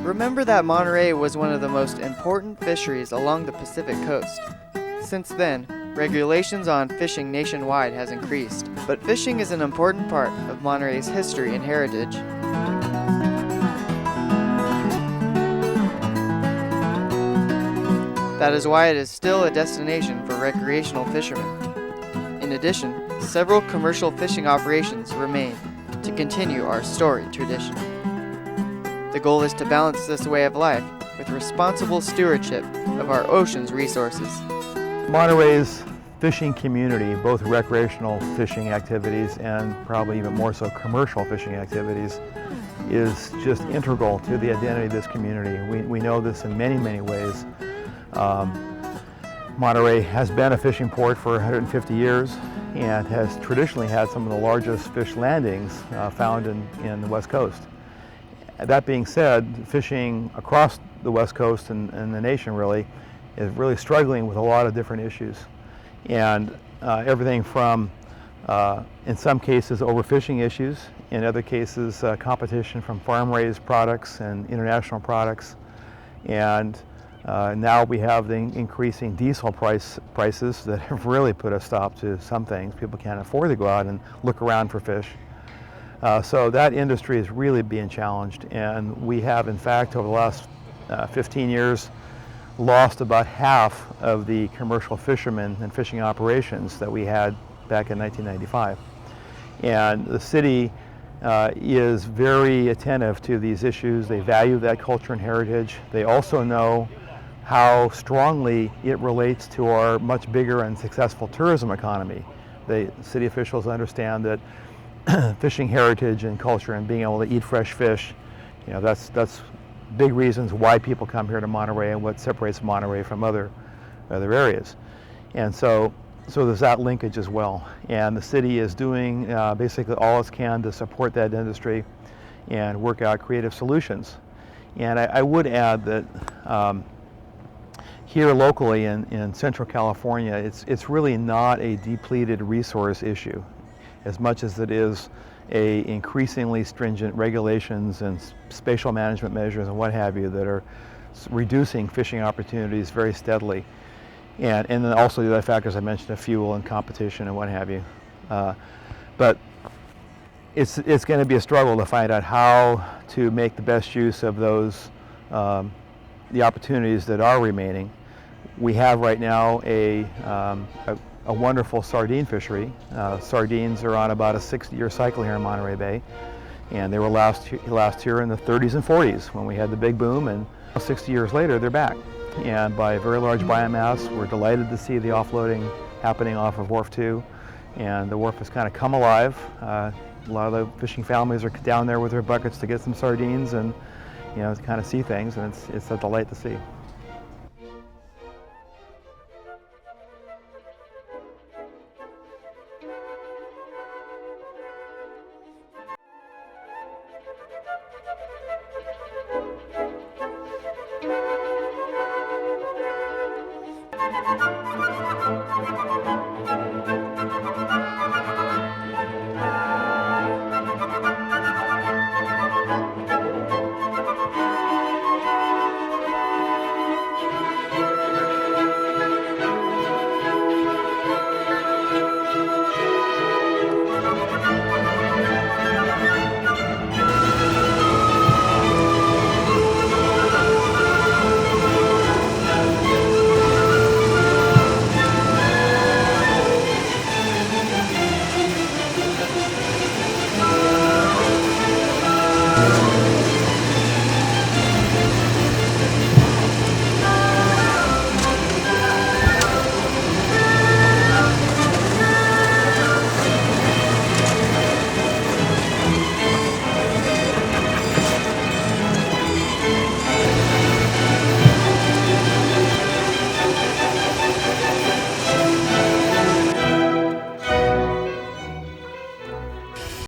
Remember that Monterey was one of the most important fisheries along the Pacific coast. Since then, regulations on fishing nationwide has increased, but fishing is an important part of Monterey's history and heritage. That is why it is still a destination for recreational fishermen. In addition, several commercial fishing operations remain to continue our storied tradition. The goal is to balance this way of life with responsible stewardship of our ocean's resources. Monterey's fishing community, both recreational fishing activities and probably even more so commercial fishing activities, is just integral to the identity of this community. We know this in many, many ways. Monterey has been a fishing port for 150 years and has traditionally had some of the largest fish landings found in the West Coast. That being said, fishing across the West Coast and the nation really is really struggling with a lot of different issues. And everything from, in some cases, overfishing issues, in other cases, competition from farm-raised products and international products. And now we have the increasing diesel prices that have really put a stop to some things. People can't afford to go out and look around for fish. So that industry is really being challenged, and we have, in fact, over the last 15 years, lost about half of the commercial fishermen and fishing operations that we had back in 1995. And the city is very attentive to these issues. They value that culture and heritage. They also know how strongly it relates to our much bigger and successful tourism economy. The city officials understand that fishing heritage and culture and being able to eat fresh fish, that's big reasons why people come here to Monterey and what separates Monterey from other areas. And so there's that linkage as well. And the city is doing basically all it can to support that industry and work out creative solutions. And I would add that here locally in Central California, it's really not a depleted resource issue as much as it is a increasingly stringent regulations and spatial management measures and what have you that are reducing fishing opportunities very steadily. And then also the other factors I mentioned, fuel and competition and what have you. But it's going to be a struggle to find out how to make the best use of those, the opportunities that are remaining. We have right now a wonderful sardine fishery. Sardines are on about a 60-year cycle here in Monterey Bay, and they were last here in the 30s and 40s when we had the big boom, and 60 years later they're back. And by a very large biomass, we're delighted to see the offloading happening off of Wharf 2, and the Wharf has kind of come alive. A lot of the fishing families are down there with their buckets to get some sardines and to kind of see things, and it's a delight to see.